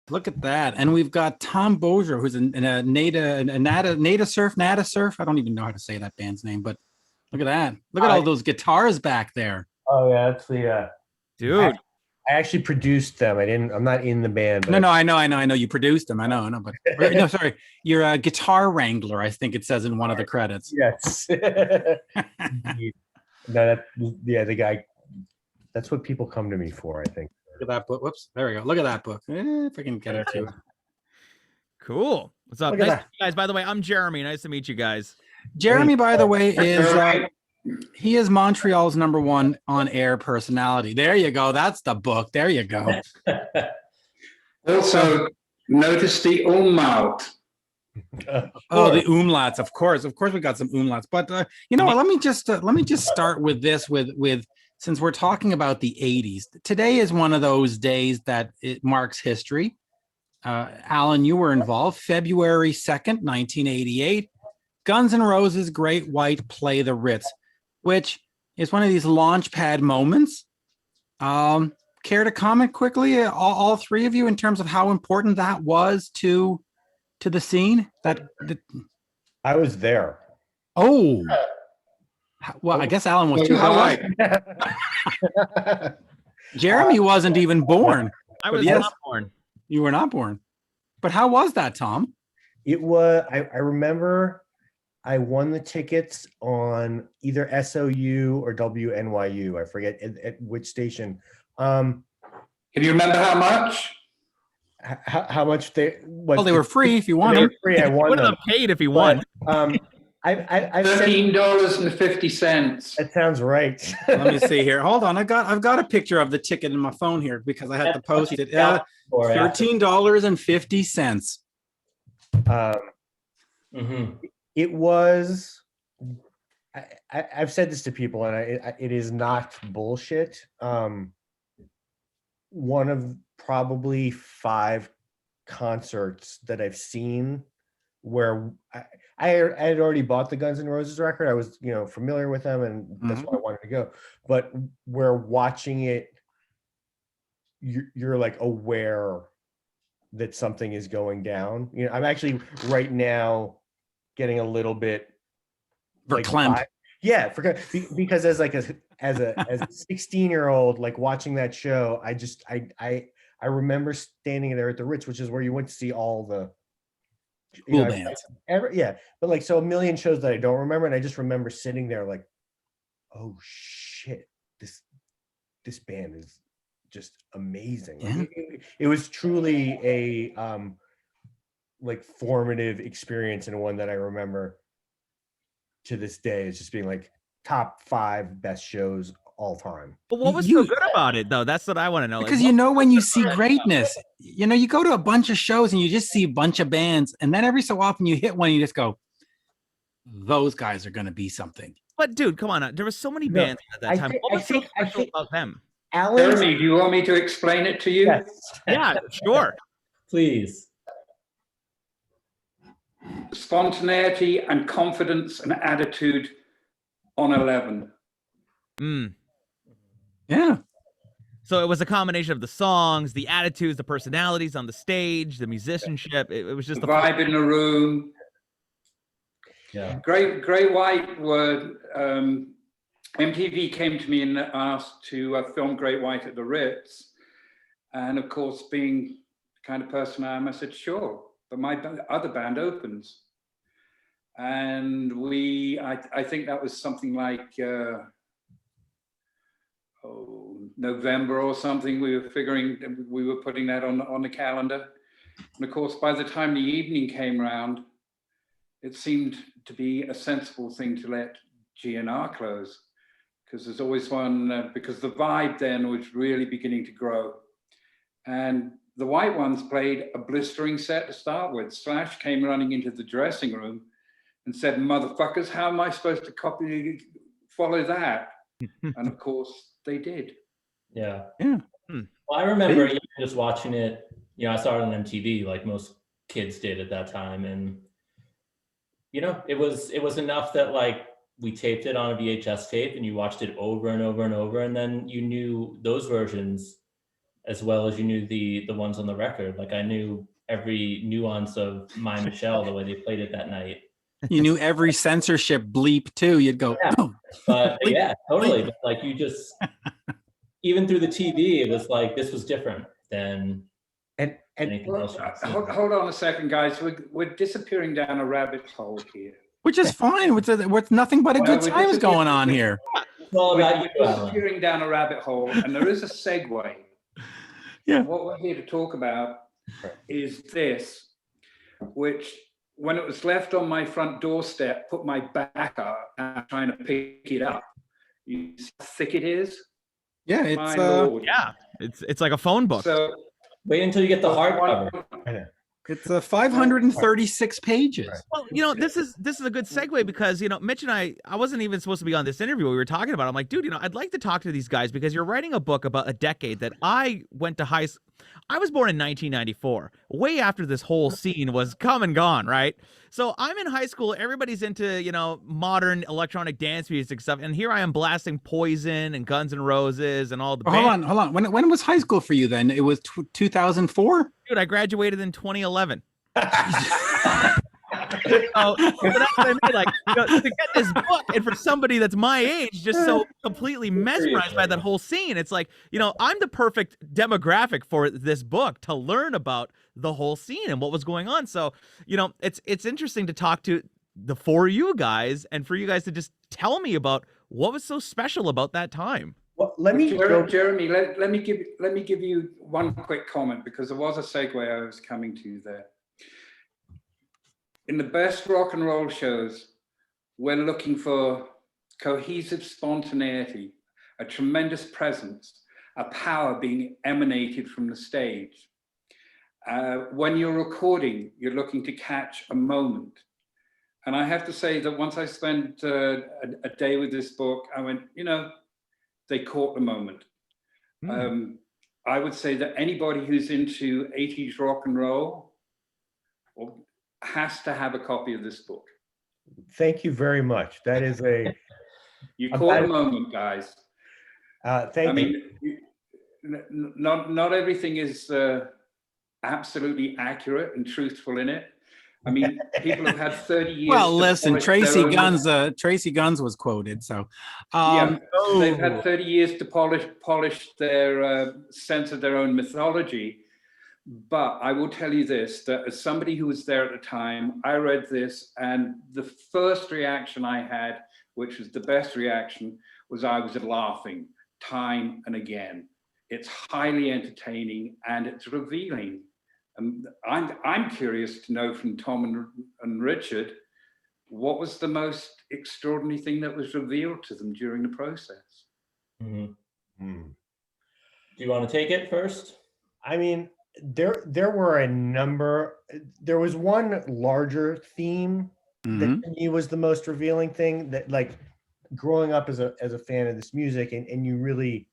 Look at that. And we've got Tom Beaujour, who's a Nada Surf. I don't even know how to say that band's name, but look at that. Look at all those guitars back there. Oh yeah, that's the dude. I actually produced them. I'm not in the band. But no, I know you produced them. I know, but no, sorry. You're a guitar wrangler, I think it says in one of the credits. Yes. No, the guy. That's what people come to me for, I think. Look at that book. Whoops. There we go. Look at that book. If I can get it to it. Cool. What's up, nice guys? By the way, I'm Jeremy. Nice to meet you guys. Jeremy, by the way, he is Montreal's #1 on-air personality. There you go. That's the book. There you go. Also, notice the umlaut. Oh, the umlauts. Of course, we got some umlauts. But you know what? Let me just start with this. With since we're talking about the '80s, today is one of those days that it marks history. Alan, you were involved. February 2nd, 1988. Guns N' Roses' Great White play the Ritz, which is one of these launch pad moments. Care to comment quickly, all three of you, in terms of how important that was to the scene? I was there. Oh, well, I guess Alan was too. How was it? Jeremy wasn't even born. I was not born. You were not born. But how was that, Tom? It was. I remember. I won the tickets on either SOU or WNYU. I forget at which station. Can you remember how much? How much they? Well, they were free if you won them. Free. I won would them. have paid if he won. I've $13.50. That sounds right. Let me see here. Hold on. I've got a picture of the ticket in my phone here because I had to post it. $13.50. It was. I've said this to people, and it is not bullshit. One of probably 5 concerts that I've seen where I had already bought the Guns N' Roses record. I was familiar with them, and that's why I wanted to go. But where watching it, you're like aware that something is going down. I'm actually right now getting a little bit verklempt. Because as a 16-year-old, like watching that show, I remember standing there at the Ritz, which is where you went to see all the cool bands. But like so a million shows that I don't remember, and I just remember sitting there like, oh shit, this band is just amazing. Yeah. It was truly a like formative experience, and one that I remember to this day. It's just being like top 5 best shows all time. But what was so good about it, though? That's what I want to know. Because when you see greatness, you go to a bunch of shows and you just see a bunch of bands, and then every so often you hit one and you just go, those guys are going to be something. But dude, come on. There were so many bands at that time. What was so special about them? Jeremy, do you want me to explain it to you? Yes. Yeah, sure. Please. Spontaneity and confidence and attitude on 11. Yeah. So it was a combination of the songs, the attitudes, the personalities on the stage, the musicianship. It was just the vibe in the room. Yeah. Great White were MTV came to me and asked to film Great White at the Ritz, and of course, being the kind of person I am, I said sure. But my other band opens, and I think that was something like November or something. We were putting that on the calendar, and of course, by the time the evening came round, it seemed to be a sensible thing to let GNR close, because there's always one because the vibe then was really beginning to grow, and the White Ones played a blistering set to start with. Slash came running into the dressing room and said, "Motherfuckers, how am I supposed to follow that?" And of course, they did. Yeah. Yeah. Well, I remember just watching it. I saw it on MTV, like most kids did at that time, and it was enough that like we taped it on a VHS tape, and you watched it over and over and over, and then you knew those versions. as well as you knew the ones on the record. Like I knew every nuance of My Michelle, the way they played it that night. You knew every censorship bleep too. You'd go, Yeah. oh, But bleep, yeah, totally. bleep. But like you just, even through the TV, it was like, this was different than anything else. Hold on a second, guys. We're disappearing down a rabbit hole here. Which is fine. With nothing but a good times going on here. It's all about you, We're Alan. disappearing down a rabbit hole, and there is a segue. Yeah. What we're here to talk about is this, which, when it was left on my front doorstep, put my back up and trying to pick it up. You see how thick it is? Yeah, My it's Lord. Yeah, it's like a phone book. So Wait until you get the hardcover. it's 536 pages. Right. Well, you know, this is a good segue because, you know, Mitch and I wasn't even supposed to be on this interview. We were talking about it. I'm like, dude, you know, I'd like to talk to these guys because you're writing a book about a decade that I went to high school. I was born in 1994, way after this whole scene was come and gone, right? So I'm in high school. Everybody's into, you know, modern electronic dance music stuff. And here I am blasting Poison and Guns N' Roses and all the Hold on. When was high school for you then? It was 2004? Dude, I graduated in 2011. So that's what I mean. Like, you know, to get this book, and for somebody that's my age, just so completely mesmerized by that whole scene, it's like, you know, I'm the perfect demographic for this book to learn about the whole scene and what was going on. So, you know, it's interesting to talk to the four of you guys and for you guys to just tell me about what was so special about that time. Well, let me Jeremy, let me give you one quick comment, because there was a segue I was coming to there. In the best rock and roll shows, we're looking for cohesive spontaneity, a tremendous presence, a power being emanated from the stage. When you're recording, you're looking to catch a moment. And I have to say that once I spent a day with this book, I went, you know, they caught the moment. I would say that anybody who's into 80s rock and roll has to have a copy of this book. Thank you very much. That is a You caught the moment, guys. thank you. Not everything is absolutely accurate and truthful in it. I mean, people have had 30 years. Well, listen, Tracy Tracy Guns was quoted. So, they've had 30 years to polish their sense of their own mythology. But I will tell you this, that as somebody who was there at the time, I read this, and the first reaction I had, which was the best reaction, was I was laughing time and again. It's highly entertaining and it's revealing. I'm curious to know from Tom and Richard, what was the most extraordinary thing that was revealed to them during the process? Do you want to take it first? I mean, there were a number. There was one larger theme that to me was the most revealing thing, that, like, growing up as a fan of this music, and you really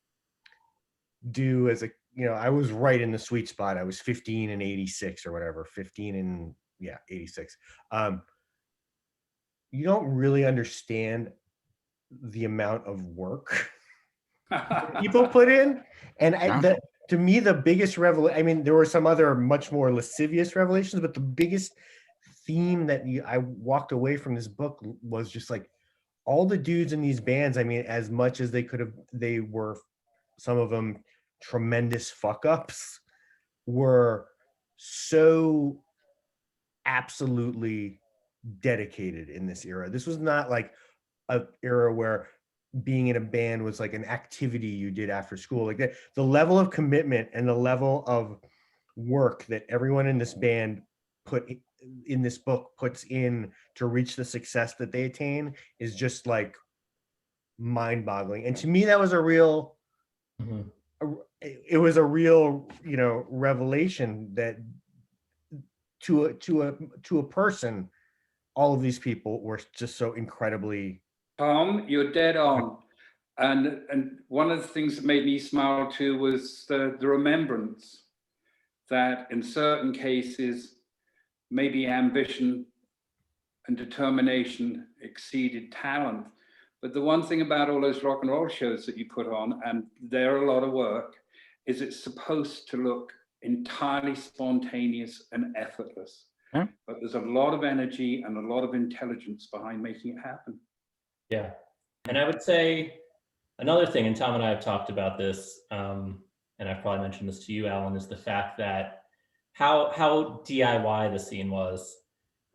do, as a, you know, I was right in the sweet spot. I was 15 and 86 or whatever, 15 and 86. You don't really understand the amount of work people put in, and to me, the biggest revelation, I mean, there were some other much more lascivious revelations, but the biggest theme that I walked away from this book was just like all the dudes in these bands. I mean, as much as they could have, they were, some of them tremendous fuck ups, were so absolutely dedicated in this era. This was not like an era where being in a band was like an activity you did after school. Like the level of commitment and the level of work that everyone in this band put in this book puts in to reach the success that they attain is just like mind-boggling. And to me, that was a real it was a real, you know, revelation that to a person, all of these people were just so incredibly. Tom, you're dead on. And one of the things that made me smile too was the remembrance that in certain cases, maybe ambition and determination exceeded talent. But the one thing about all those rock and roll shows that you put on, and they're a lot of work, is it's supposed to look entirely spontaneous and effortless. Yeah. But there's a lot of energy and a lot of intelligence behind making it happen. Yeah. And I would say another thing, and Tom and I have talked about this, and I've probably mentioned this to you, Alan, is the fact that how DIY the scene was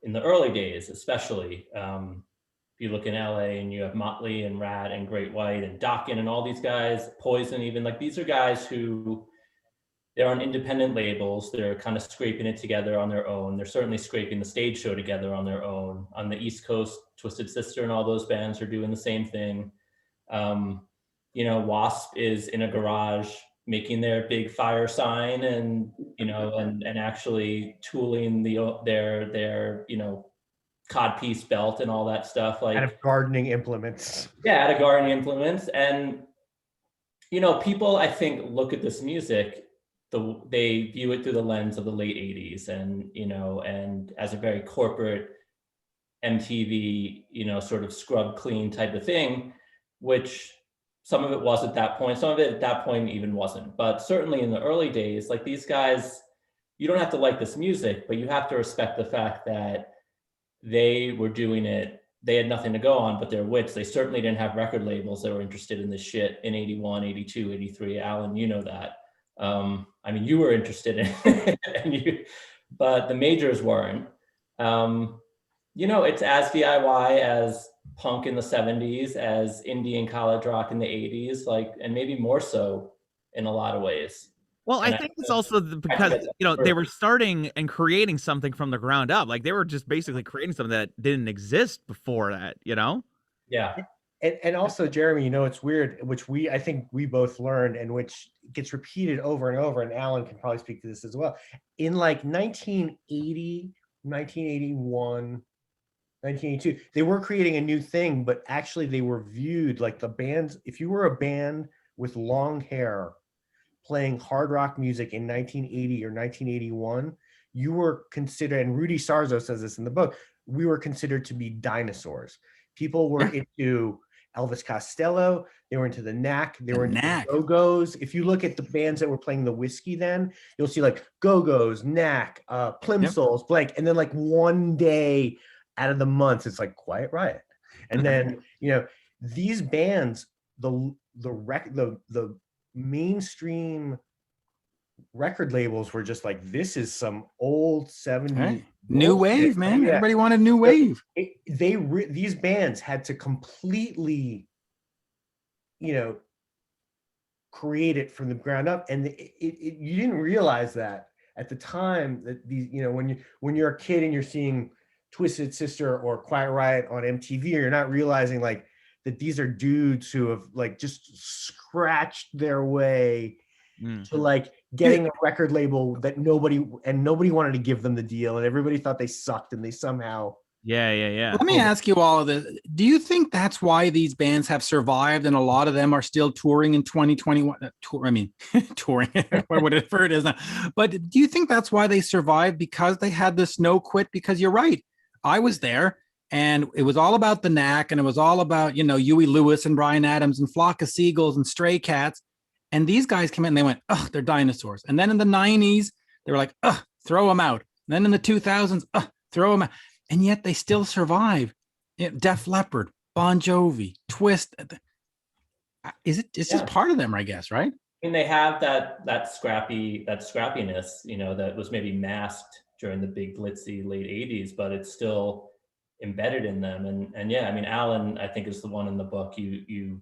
in the early days, especially. If you look in LA and you have Mötley and Rad and Great White and Dokken and all these guys, Poison even, like these are guys who they're on independent labels. They're kind of scraping it together on their own. They're certainly scraping the stage show together on their own. On the East Coast, Twisted Sister and all those bands are doing the same thing. You know, Wasp is in a garage making their big fire sign and, you know, and actually tooling their, you know, codpiece belt and all that stuff. Like out of gardening implements. Yeah, out of gardening implements. And, you know, people, I think, look at this music, they view it through the lens of the late 80s and, you know, and as a very corporate MTV, you know, sort of scrub clean type of thing, which some of it was at that point, some of it at that point even wasn't. But certainly in the early days, like these guys, you don't have to like this music, but you have to respect the fact that they were doing it. They had nothing to go on but their wits. They certainly didn't have record labels that were interested in this shit in 81, 82, 83. Alan, you know that. I mean, you were interested in it, but the majors weren't. You know, it's as DIY as punk in the 70s, as indie and college rock in the 80s, like, and maybe more so in a lot of ways. Well, I think it's also because, you know, they were starting and creating something from the ground up. Like they were just basically creating something that didn't exist before that, you know? Yeah. And also, Jeremy, you know, it's weird, which I think we both learned and which gets repeated over and over, and Alan can probably speak to this as well. In like 1980, 1981, 1982, they were creating a new thing, but actually they were viewed like the bands, if you were a band with long hair playing hard rock music in 1980 or 1981, you were considered, and Rudy Sarzo says this in the book, we were considered to be dinosaurs. People were into Elvis Costello, they were into the Knack, they were into the Go-Go's. If you look at the bands that were playing the whiskey then, you'll see like Go-Go's, Knack, Plimsolls, blank, and then like one day out of the months, it's like Quiet Riot. And then, you know, these bands, the mainstream record labels were just like, this is some old 70s new wave, man. Yeah. Everybody wanted new wave. These bands had to completely, you know, create it from the ground up, and you didn't realize that at the time that these, you know, when you're a kid and you're seeing Twisted Sister or Quiet Riot on MTV, you're not realizing like that these are dudes who have like just scratched their way to like getting a record label that nobody wanted to give them the deal, and everybody thought they sucked, and they somehow Let me ask you all of this. Do you think that's why these bands have survived and a lot of them are still touring in 2021? Touring, whatever it is now. But do you think that's why they survived? Because they had this no quit? Because you're right. I was there and it was all about the Knack, and it was all about, you know, Huey Lewis and Bryan Adams and Flock of Seagulls and Stray Cats. And these guys came in and they went, oh, they're dinosaurs. And then in the 90s, they were like, oh, throw them out. And then in the 2000s, throw them out. And yet they still survive. Def Leppard, Bon Jovi, Twist. It's just part of them, I guess, right? I mean, they have that scrappiness, you know, that was maybe masked during the big glitzy late 80s, but it's still embedded in them. And yeah, I mean, Alan, I think, is the one in the book you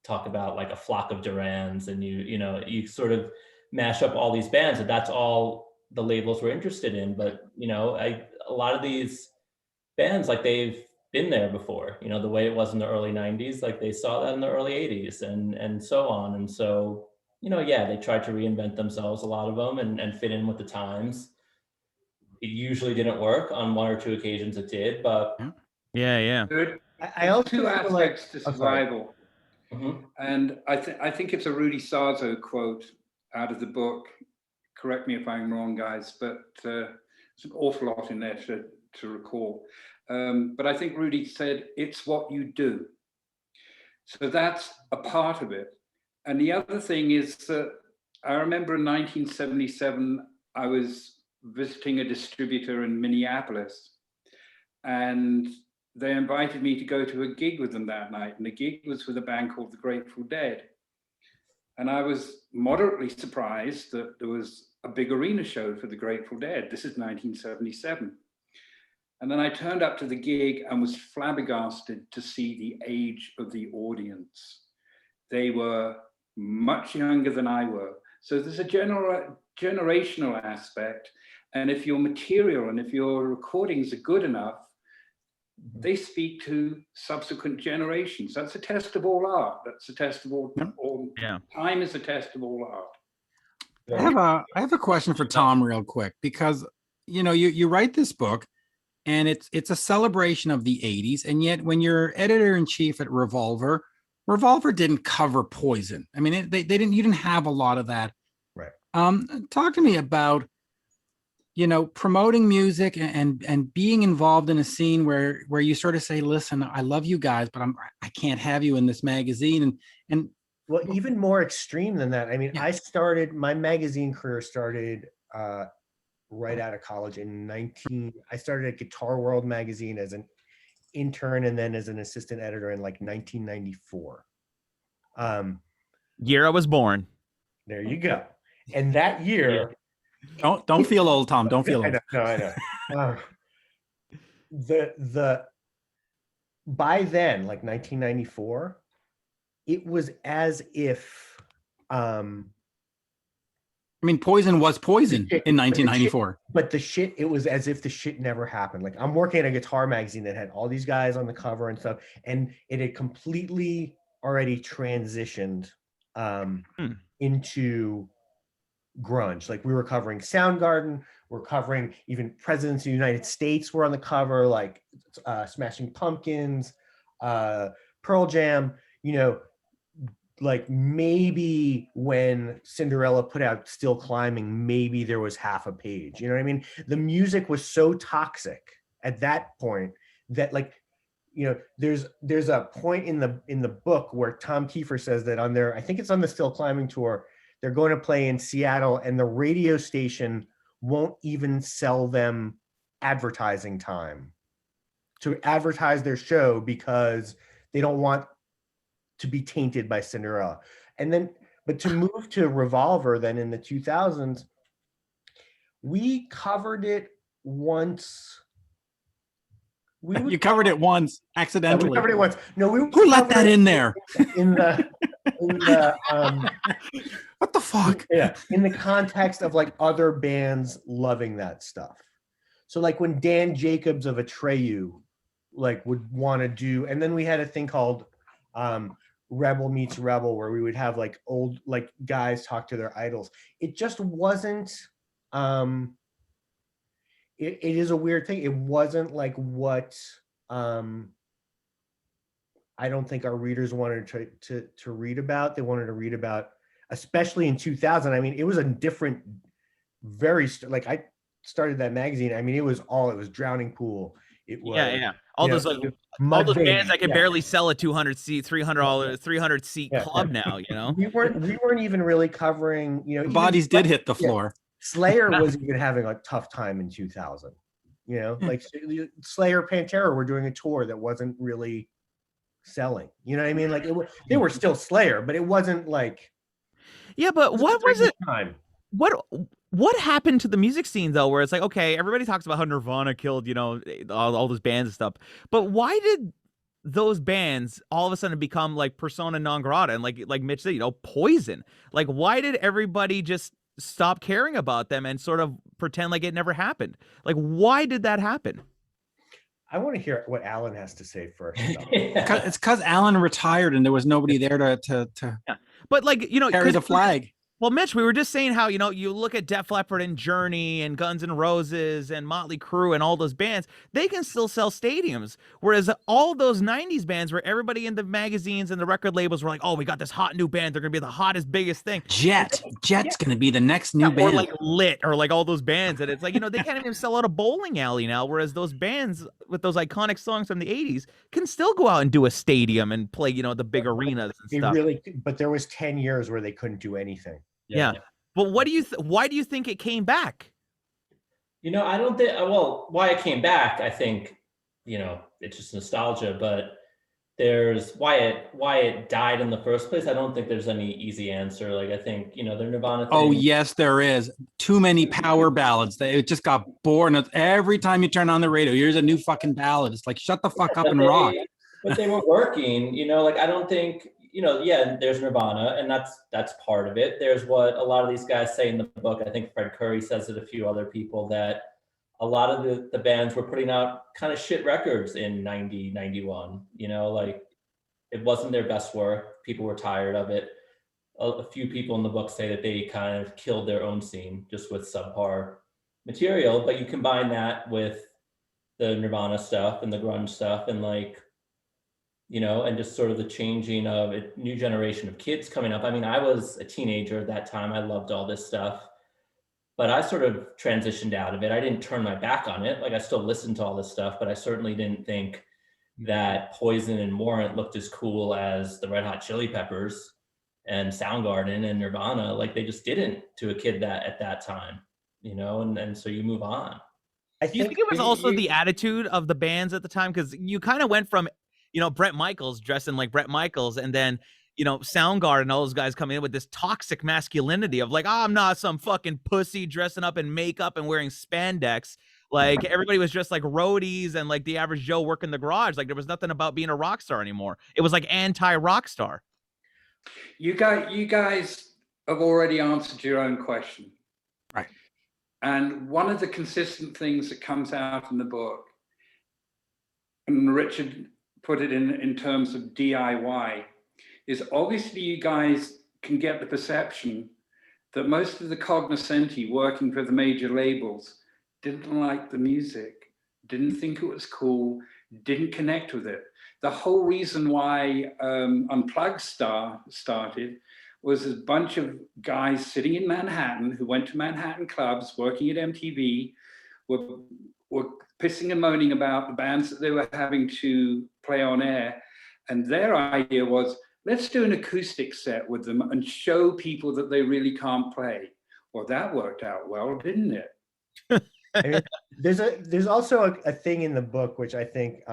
talk about, like a flock of Durans, and you sort of mash up all these bands, and that's all the labels were interested in. But, you know, a lot of these bands, like, they've been there before, you know, the way it was in the early 90s, like they saw that in the early 80s and so on. And so, you know, yeah, they tried to reinvent themselves, a lot of them, and fit in with the times. It usually didn't work. On one or two occasions it did, but yeah. I also two aspects to survival. Mm-hmm. And I think it's a Rudy Sarzo quote out of the book. Correct me if I'm wrong, guys, but there's an awful lot in there to recall. But I think Rudy said, it's what you do. So that's a part of it. And the other thing is that I remember in 1977, I was visiting a distributor in Minneapolis, and they invited me to go to a gig with them that night. And the gig was with a band called the Grateful Dead. And I was moderately surprised that there was a big arena show for the Grateful Dead. This is 1977. And then I turned up to the gig and was flabbergasted to see the age of the audience. They were much younger than I were. So there's a generational aspect. And if your material and if your recordings are good enough, they speak to subsequent generations. That's a test of all art. That's a test of all, time is a test of all art. I have a question for Tom real quick, because you write this book and it's a celebration of the 80s, and yet when you're editor-in-chief at Revolver didn't cover Poison. I mean, you didn't have a lot of that. Right. Talk to me about promoting music and being involved in a scene where you sort of say, listen, I love you guys, but I can't have you in this magazine. And well, even more extreme than that. I mean, my magazine career started right out of college I started at Guitar World magazine as an intern and then as an assistant editor in like 1994. Year I was born. There you go. And that year, don't feel old, Tom. Don't feel old. I know. By then, like 1994, it was as if Poison was Poison in 1994. But it was as if the shit never happened. Like, I'm working at a guitar magazine that had all these guys on the cover and stuff, and it had completely already transitioned into grunge. Like, we were covering Soundgarden, we're covering even Presidents of the United States were on the cover, like Smashing Pumpkins, Pearl Jam, like maybe when Cinderella put out Still Climbing, maybe there was half a page. You know what I mean? The music was so toxic at that point that, like, there's a point in the book where Tom Kiefer says that on I think it's on the Still Climbing tour, they're going to play in Seattle and the radio station won't even sell them advertising time to advertise their show because they don't want to be tainted by Cinderella. And then, but to move to Revolver then in the 2000s, we covered it once. You covered it once accidentally. We covered it once. No, who let that in there? In the what the fuck? Yeah, in the context of like other bands loving that stuff. So like when Dan Jacobs of Atreyu like would want to do, and then we had a thing called Rebel Meets Rebel, where we would have like old like guys talk to their idols. It just wasn't it is a weird thing. It wasn't like what I don't think our readers wanted to read about. They wanted to read about, especially in 2000. I mean, it was a different, like I started that magazine. I mean, it was Drowning Pool. It was all those bands I could barely sell a 200 seat, $300 seat club now. We weren't even really covering. Bodies did hit the floor. Slayer was even having a tough time in 2000. Like Slayer, Pantera were doing a tour that wasn't really selling. You know what I mean? Like they were still Slayer, but it wasn't like. Yeah, but what was it? What happened to the music scene though, where it's like, okay, everybody talks about how Nirvana killed, all those bands and stuff, but why did those bands all of a sudden become like persona non grata and like Mitch said, Poison? Like, why did everybody just stop caring about them and sort of pretend like it never happened? Like, why did that happen? I want to hear what Alan has to say first. It's because Alan retired and there was nobody there to But like, carry the flag. Well, Mitch, we were just saying how, you look at Def Leppard and Journey and Guns N' Roses and Mötley Crüe and all those bands, they can still sell stadiums. Whereas all those 90s bands where everybody in the magazines and the record labels were like, oh, we got this hot new band. They're going to be the hottest, biggest thing. Jet's going to be the next new band. Or like Lit or like all those bands. And it's like, they can't even sell out a bowling alley now. Whereas those bands with those iconic songs from the 80s can still go out and do a stadium and play, the big arenas and stuff. But there was 10 years where they couldn't do anything. Yeah. But what do you why do you think it came back? You know, I don't think, well, why it came back, I think, you know, it's just nostalgia, but there's why it died in the first place. I don't think there's any easy answer. Like, I think, you know, the Nirvana thing. Oh, yes, there is. Too many power ballads. It just got bored. And every time you turn on the radio, here's a new fucking ballad. It's like, shut the fuck up and rock. But they were working, you know, like, I don't think, you know, yeah, there's Nirvana, and that's part of it. There's what a lot of these guys say in the book. I think Fred Curry says it, a few other people, that a lot of the bands were putting out kind of shit records in 90, 91, you know, like, it wasn't their best work. People were tired of it. A few people in the book say that they kind of killed their own scene just with subpar material, but you combine that with the Nirvana stuff and the grunge stuff, and like, you know, and just sort of the changing of a new generation of kids coming up. I mean, I was a teenager at that time. I loved all this stuff, but I sort of transitioned out of it. I didn't turn my back on it. Like, I still listened to all this stuff, but I certainly didn't think that Poison and Warrant looked as cool as the Red Hot Chili Peppers and Soundgarden and Nirvana. Like, they just didn't, to a kid that at that time, you know, and so you move on. Do you think it was also the attitude of the bands at the time? Because you kind of went from, you know, Bret Michaels dressing like Bret Michaels, and then, you know, Soundgarden and all those guys coming in with this toxic masculinity of like, oh, I'm not some fucking pussy dressing up in makeup and wearing spandex. Like, everybody was just like roadies and like the average Joe working the garage. Like, there was nothing about being a rock star anymore. It was like anti-rock star. You guys have already answered your own question. Right. And one of the consistent things that comes out in the book, and Richard put it in terms of D.I.Y, is obviously you guys can get the perception that most of the cognoscenti working for the major labels didn't like the music, didn't think it was cool, didn't connect with it. The whole reason why Unplugged started was a bunch of guys sitting in Manhattan who went to Manhattan clubs, working at MTV, were pissing and moaning about the bands that they were having to play on air. And their idea was, let's do an acoustic set with them and show people that they really can't play. Well, that worked out well, didn't it? I mean, there's also a thing in the book which I think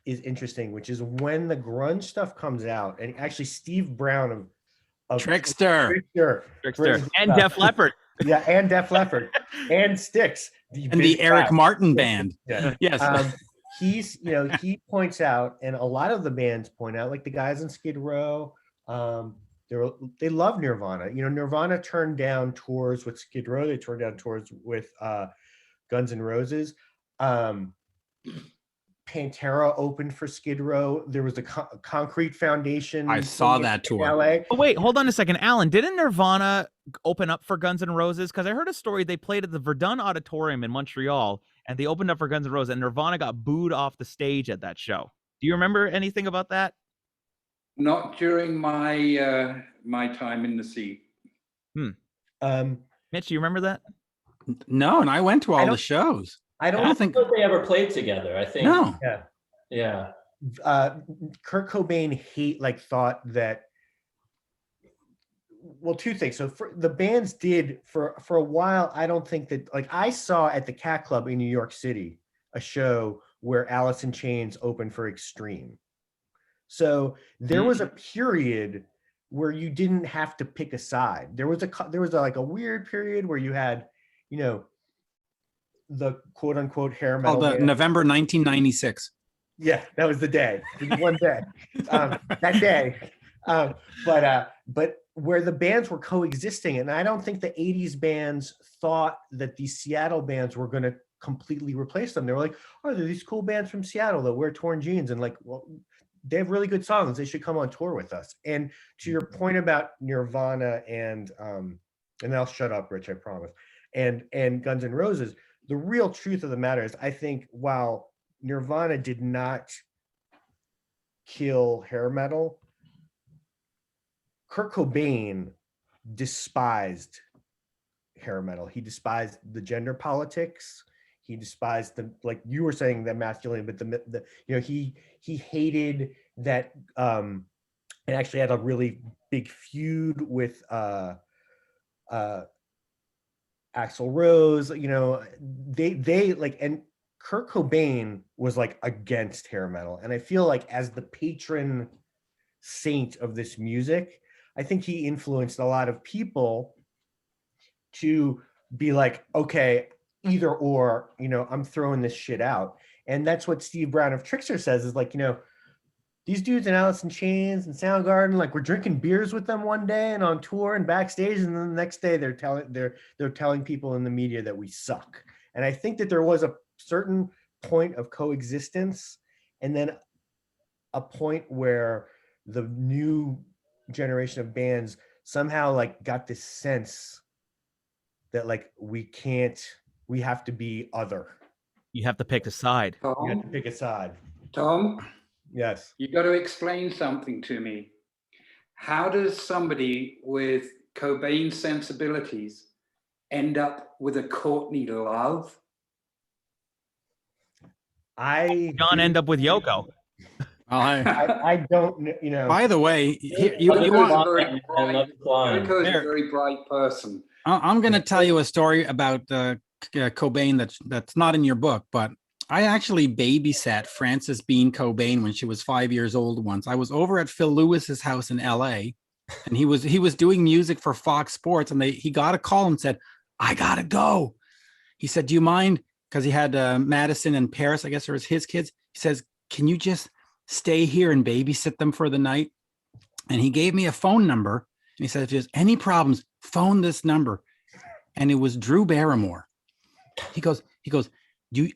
is interesting, which is when the grunge stuff comes out, and actually Steve Brown of Trickster, and Def Leppard. Yeah, and Def Leppard and Styx, and the Eric Martin band. Yeah. Yes. He's, you know, he points out, and a lot of the bands point out, like the guys in Skid Row, they love Nirvana. You know, Nirvana turned down tours with Skid Row. They turned down tours with Guns N' Roses. Pantera opened for Skid Row. There was a Concrete Foundation. I saw that tour. LA. Oh, wait, hold on a second. Alan, didn't Nirvana open up for Guns N' Roses? Because I heard a story they played at the Verdun Auditorium in Montreal, and they opened up for Guns N' Roses, and Nirvana got booed off the stage at that show. Do you remember anything about that? Not during my my time in the seat. Mitch, do you remember that? No, and I went to all the shows. I don't think they ever played together. I think. No. Yeah. Kurt Cobain thought that. Well, two things. So the bands did for a while. I don't think that, like, I saw at the Cat Club in New York City a show where Alice in Chains opened for Extreme. So there was a period where you didn't have to pick a side. There was a weird period where you had, you know, the quote unquote hair metal. November 1996. Yeah, that was the day. One day. That day. But where the bands were coexisting, and I don't think the 80s bands thought that these Seattle bands were going to completely replace them. They were like, oh, there are these cool bands from Seattle that wear torn jeans, and like, well, they have really good songs. They should come on tour with us. And to your point about Nirvana and I'll shut up, Rich, I promise, and Guns N' Roses, the real truth of the matter is, I think while Nirvana did not kill hair metal, Kurt Cobain despised hair metal. He despised the gender politics. He despised the, like you were saying, the masculine, but the you know, he hated that and actually had a really big feud with Axl Rose. You know, they like, and Kurt Cobain was like against hair metal, and I feel like as the patron saint of this music, I think he influenced a lot of people to be like, okay, either or, you know, I'm throwing this shit out. And that's what Steve Brown of Trickster says, is like, you know, these dudes in Alice in Chains and Soundgarden, like, we're drinking beers with them one day and on tour and backstage, and then the next day they're telling people in the media that we suck. And I think that there was a certain point of coexistence, and then a point where the new generation of bands somehow like got this sense that like we have to be other. You have to pick a side. You have to Tom, pick a side. Tom, Yes. you got to explain something to me. How does somebody with Cobain sensibilities end up with a Courtney Love? John end up with Yoko. I don't know, you know. By the way, you Yoko want, is a very bright person. I'm going to tell you a story about Cobain that's not in your book, but I actually babysat Frances Bean Cobain when she was 5 years old once. I was over at Phil Lewis's house in LA, and he was doing music for Fox Sports, and he got a call and said, "I gotta go." He said, "Do you mind?" Because he had Madison and Paris, I guess, or his kids. He says, "Can you just stay here and babysit them for the night?" And he gave me a phone number, and he said, "If there's any problems, phone this number." And it was Drew Barrymore. He goes,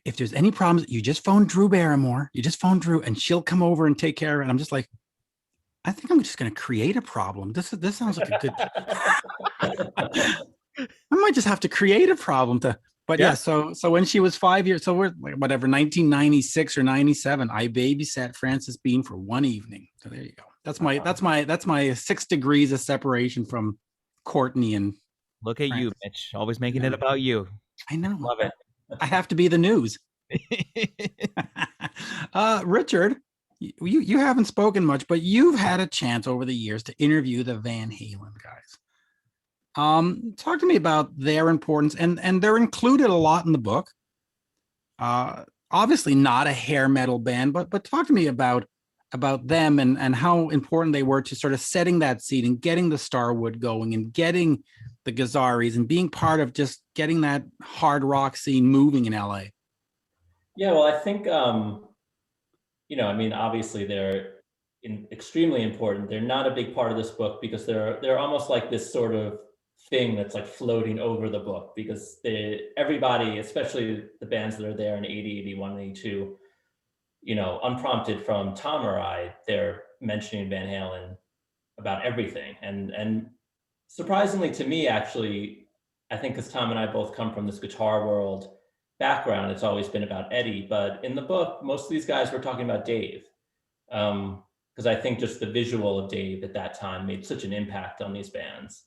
if there's any problems, you just phone Drew Barrymore. You just phone Drew, and she'll come over and take care of it. And I'm just like, I think I'm just going to create a problem. This sounds like a good. I might just have to create a problem to. But yeah, so when she was 5 years, so we're like, whatever, 1996 or 97, I babysat Frances Bean for one evening. So there you go. That's my 6 degrees of separation from Courtney and. Look at you, Mitch, always making it about you. I know. Love it. I have to be the news. Richard, you haven't spoken much, but you've had a chance over the years to interview the Van Halen guys. Talk to me about their importance, and they're included a lot in the book. Obviously not a hair metal band, but talk to me about them and how important they were to sort of setting that seed and getting the Starwood going and getting the Gazaris and being part of just getting that hard rock scene moving in LA. Yeah, well, I think, you know, I mean, obviously they're extremely important. They're not a big part of this book because they're almost like this sort of thing that's like floating over the book, because everybody, especially the bands that are there in 80, 81, 82, you know, unprompted from Tom or I, they're mentioning Van Halen about everything. And surprisingly to me, actually, I think because Tom and I both come from this guitar world background, it's always been about Eddie. But in the book, most of these guys were talking about Dave. Because I think just the visual of Dave at that time made such an impact on these bands.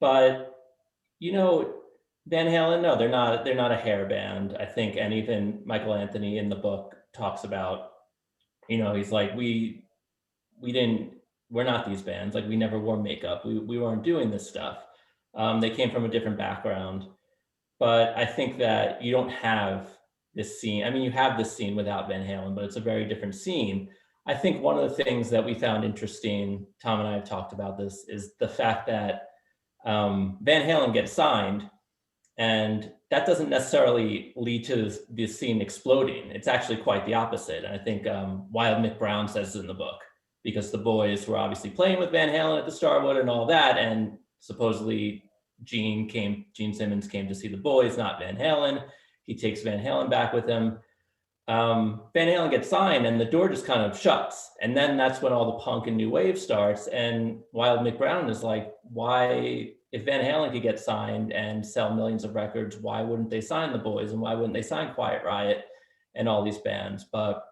But, you know, Van Halen, no, they're not a hair band, I think. And even Michael Anthony in the book talks about, you know, he's like, we're not these bands. Like, we never wore makeup. We weren't doing this stuff. They came from a different background. But I think that you don't have this scene. I mean, you have this scene without Van Halen, but it's a very different scene. I think one of the things that we found interesting, Tom and I have talked about this, is the fact that Van Halen gets signed, and that doesn't necessarily lead to the scene exploding. It's actually quite the opposite. And I think Wild Mick Brown says it in the book, because the boys were obviously playing with Van Halen at the Starwood and all that, and supposedly Gene Simmons came to see the boys, not Van Halen. He takes Van Halen back with him. Van Halen gets signed, and the door just kind of shuts. And then that's when all the punk and new wave starts. And Wild Mick Brown is like, why, if Van Halen could get signed and sell millions of records, why wouldn't they sign the boys? And why wouldn't they sign Quiet Riot and all these bands? But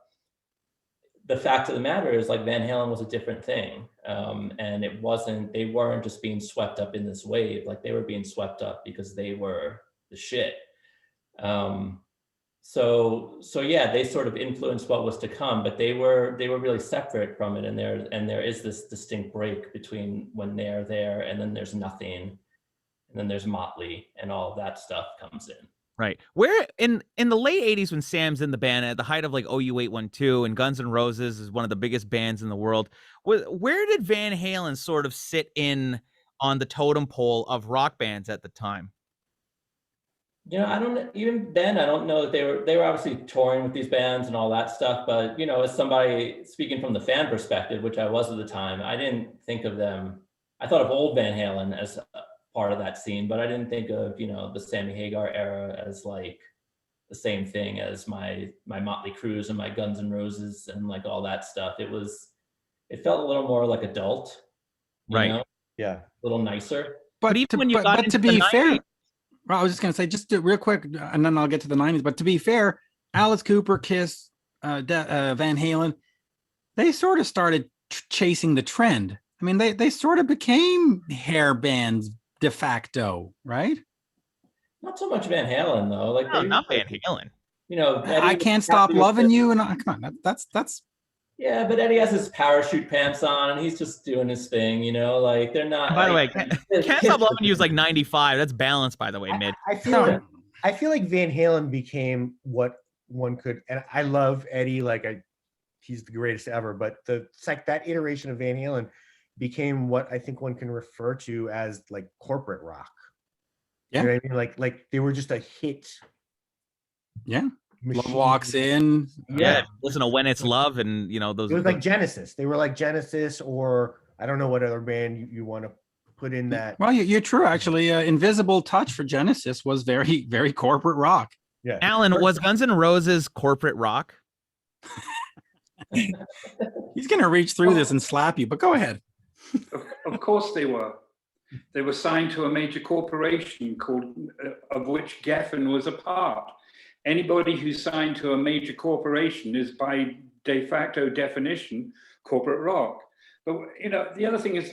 the fact of the matter is, like, Van Halen was a different thing. And they weren't just being swept up in this wave. Like, they were being swept up because they were the shit. so yeah, they sort of influenced what was to come, but they were really separate from it. And there is this distinct break between when they're there and then there's nothing. And then there's Mötley and all of that stuff comes in. Right. Where in the late 80s when Sam's in the band at the height of like OU812 and Guns N' Roses is one of the biggest bands in the world, where did Van Halen sort of sit in on the totem pole of rock bands at the time? You know, I don't even then I don't know that they were obviously touring with these bands and all that stuff, but you know, as somebody speaking from the fan perspective, which I was at the time, I didn't think of them. I thought of old Van Halen as part of that scene, but I didn't think of, you know, the Sammy Hagar era as like the same thing as my Mötley Crüe and my Guns N' Roses and like all that stuff. It felt a little more like adult, you Right. know? Yeah. A little nicer. But even when you got to into be the fair, 90s well, I was just going to say, just real quick, and then I'll get to the 90s. But to be fair, Alice Cooper, Kiss, Van Halen, they sort of started chasing the trend. I mean, they sort of became hair bands de facto, right? Not so much Van Halen though. Like No, they, not Van Halen. you know, I Can't Stop Loving You, and come on, that's yeah, but Eddie has his parachute pants on and he's just doing his thing, you know, like they're not. By the way, like, Can't Stop Loving You is like 95. That's balanced, by the way, Mitch. I feel like Van Halen became what one could, and I love Eddie, like he's the greatest ever, but it's like that iteration of Van Halen became what I think one can refer to as like corporate rock. Yeah. You know what I mean? Like they were just a hit. Yeah. Love machine. Walks In. Yeah, listen to When It's Love and, you know, those. It was like Genesis. They were like Genesis, or I don't know what other band you want to put in that. Well, you're true, actually. Invisible Touch for Genesis was very, very corporate rock. Yeah. Alan, was Guns N' Roses corporate rock? He's going to reach through this and slap you, but go ahead. Of course they were. They were signed to a major corporation of which Geffen was a part. Anybody who's signed to a major corporation is by de facto definition corporate rock. But you know, the other thing is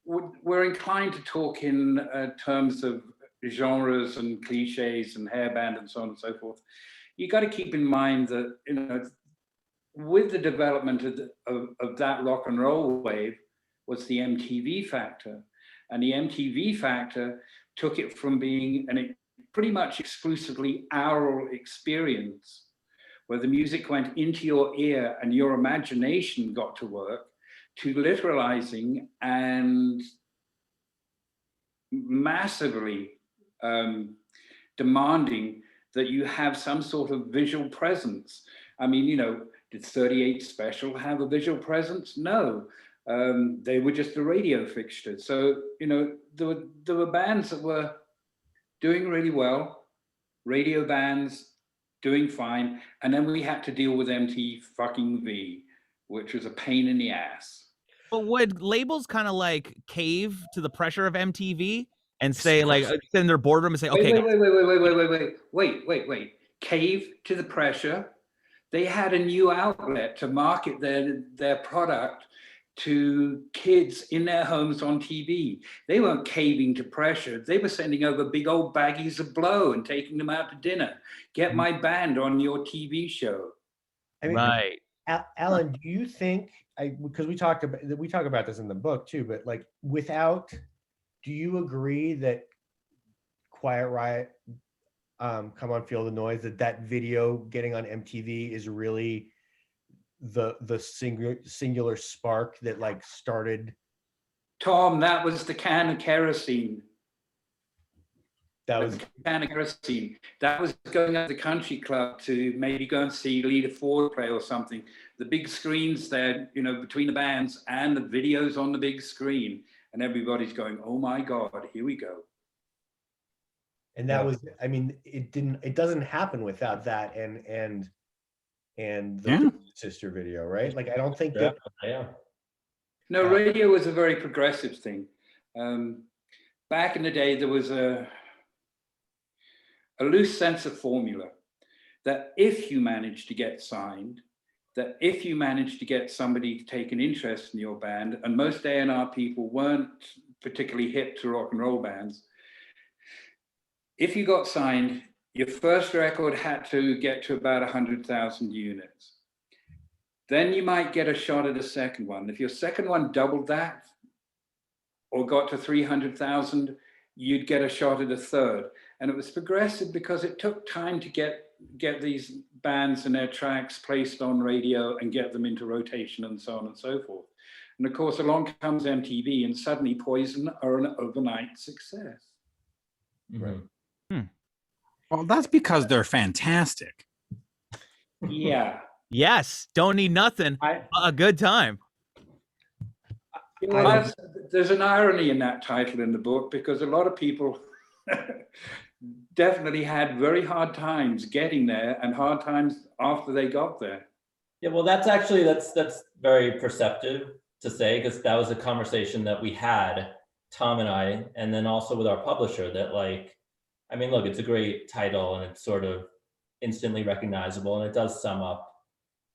we're inclined to talk in terms of genres and cliches and hairband and so on and so forth. You got to keep in mind that, you know, with the development of that rock and roll wave was the MTV factor. And the MTV factor took it from being pretty much exclusively aural experience, where the music went into your ear and your imagination got to work, to literalizing and massively demanding that you have some sort of visual presence. I mean, you know, did 38 Special have a visual presence? No, they were just a radio fixture. So, you know, there were bands that were doing really well, radio bands doing fine, and then we had to deal with MTV, which was a pain in the ass. But would labels kind of like cave to the pressure of MTV and say, like, sit in their boardroom and say, okay, wait, cave to the pressure? They had a new outlet to market their product to kids in their homes on TV. They weren't caving to pressure. They were sending over big old baggies of blow and taking them out to dinner. Get my band on your TV show. I mean, right. Alan, do you think, because we talk about this in the book too, but like do you agree that Quiet Riot, Come On Feel the Noise, that video getting on MTV is really the singular spark that like started? Tom, that was the can of kerosene. That was the can of kerosene. That was going at the country club to maybe go and see Lita Ford play or something. The big screens there, you know, between the bands and the videos on the big screen, and everybody's going, "Oh my God, here we go." And that was, I mean, it doesn't happen without that and the sister video, right? Like, I don't think that. Yeah. No, radio was a very progressive thing. Back in the day, there was a loose sense of formula that if you managed to get signed, that if you managed to get somebody to take an interest in your band, and most A&R people weren't particularly hip to rock and roll bands, if you got signed, your first record had to get to about 100,000 units. Then you might get a shot at a second one. If your second one doubled that or got to 300,000, you'd get a shot at a third. And it was progressive because it took time to get these bands and their tracks placed on radio and get them into rotation and so on and so forth. And of course, along comes MTV and suddenly Poison are an overnight success. Right. Well, that's because they're fantastic. Yeah. Yes, don't need nothing. A good time. You know, there's an irony in that title in the book because a lot of people definitely had very hard times getting there and hard times after they got there. Yeah, well, that's very perceptive to say, because that was a conversation that we had, Tom and I, and then also with our publisher, that like, I mean, look, it's a great title and it's sort of instantly recognizable and it does sum up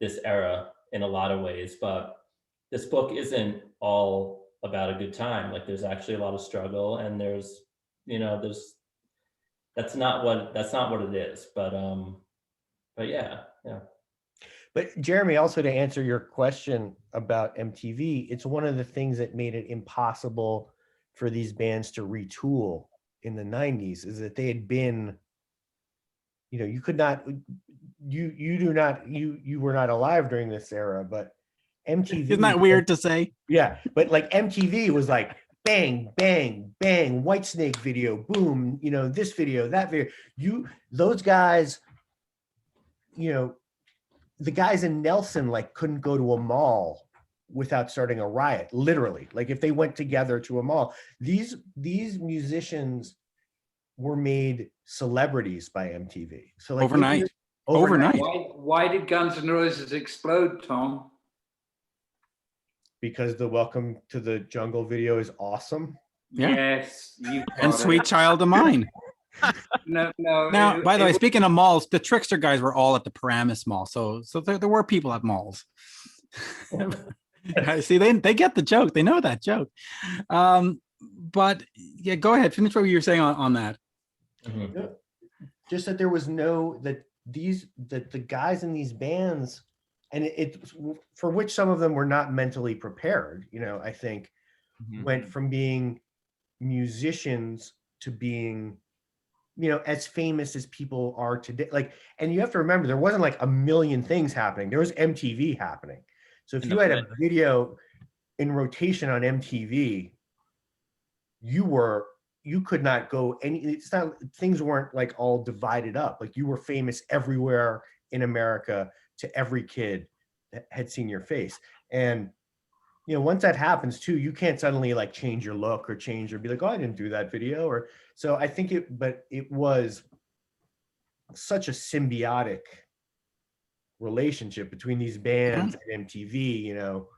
this era in a lot of ways, but this book isn't all about a good time. Like there's actually a lot of struggle and there's, you know, that's not what it is, but yeah. But Jeremy, also to answer your question about MTV, it's one of the things that made it impossible for these bands to retool in the 90s is that they had been, you know, you could not, you were not alive during this era, but MTV. Isn't that weird to say? Yeah, but like MTV was like bang, bang, bang, Whitesnake video, boom, you know, this video, that video. Those guys, you know, the guys in Nelson like couldn't go to a mall without starting a riot, literally. Like if they went together to a mall, these musicians were made celebrities by MTV. So like overnight. Why did Guns N' Roses explode, Tom? Because the Welcome to the Jungle video is awesome. Yeah. Yes. And Sweet Child of Mine. No. Now, by the way, speaking of malls, the Trickster guys were all at the Paramus Mall, so there were people at malls. See, they get the joke. They know that joke. But yeah, go ahead. Finish what you were saying on that. Mm-hmm. Just that there was that the guys in these bands, and it for which some of them were not mentally prepared. You know, I think went from being musicians to being, you know, as famous as people are today. Like, and you have to remember, there wasn't like a million things happening. There was MTV happening. So if you had a video in rotation on MTV, you could not go things weren't like all divided up. Like you were famous everywhere in America to every kid that had seen your face. And, you know, once that happens too, you can't suddenly like change your look or be like, oh, I didn't do that video. Or so I think it was such a symbiotic relationship between these bands and MTV, you know.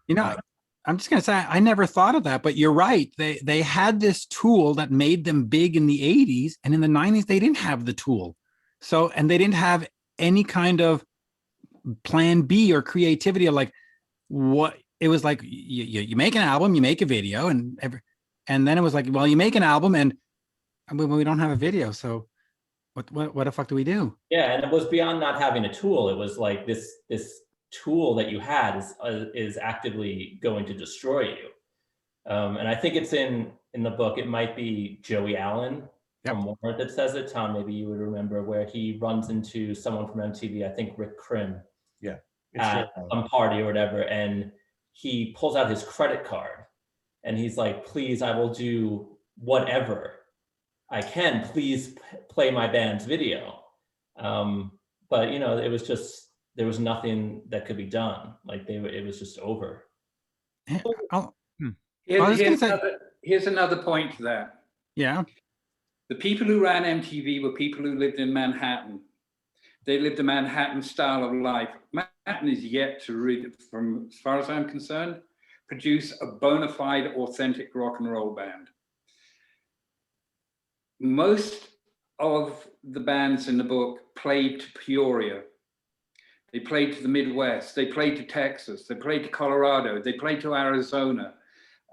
I'm just going to say, I never thought of that, but you're right. They had this tool that made them big in the 80s, and in the 90s, they didn't have the tool. So, and they didn't have any kind of plan B or creativity of like what it was like. You make an album, you make a video, and then it was like, well, you make an album and we don't have a video. So what the fuck do we do? Yeah. And it was beyond not having a tool. It was like this tool that you had is actively going to destroy you. And I think it's in the book, it might be Joey Allen from Warrant that says it. Tom, maybe you would remember, where he runs into someone from MTV, I think Rick Krim, at some party or whatever, and he pulls out his credit card and he's like, please, I will do whatever I can, please play my band's video. But you know, it was just, there was nothing that could be done. Like it was just over. Here's another point to that. Yeah. The people who ran MTV were people who lived in Manhattan. They lived a Manhattan style of life. Manhattan is yet to, from as far as I'm concerned, produce a bona fide, authentic rock and roll band. Most of the bands in the book played to Peoria. They played to the Midwest. They played to Texas. They played to Colorado. They played to Arizona.